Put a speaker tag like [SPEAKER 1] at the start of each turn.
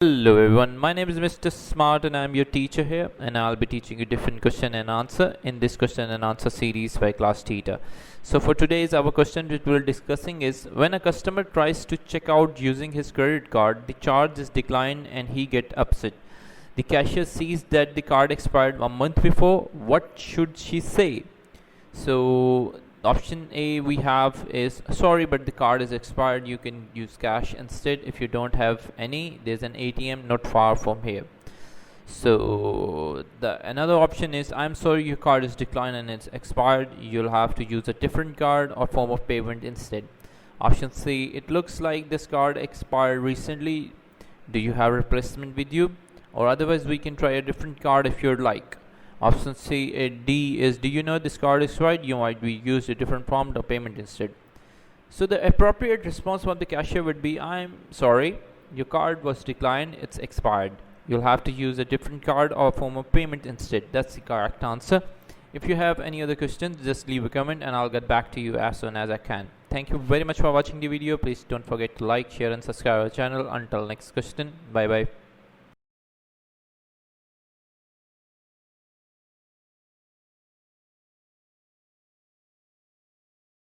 [SPEAKER 1] Hello everyone, my name is Mr. Smart and I'm your teacher here, and I'll be teaching you different question and answer in this question and answer series by Class Theta. So for today's our question which we're discussing is, when a customer tries to check out using his credit card, the charge is declined and he get upset. The cashier sees that the card expired a month before. What should she say? So option A we have is, sorry but the card is expired, you can use cash instead. If you don't have any, there's an ATM not far from here. So the another option is, I'm sorry your card is declined and it's expired, you'll have to use a different card or form of payment instead. Option C, it looks like this card expired recently, do you have replacement with you? Or otherwise we can try a different card if you'd like. Option D is, do you know this card is right? You might be used a different prompt or payment instead. So the appropriate response from the cashier would be, I'm sorry, your card was declined, it's expired. You'll have to use a different card or form of payment instead. That's the correct answer. If you have any other questions, just leave a comment and I'll get back to you as soon as I can. Thank you very much for watching the video. Please don't forget to like, share and subscribe our channel. Until next question, bye bye.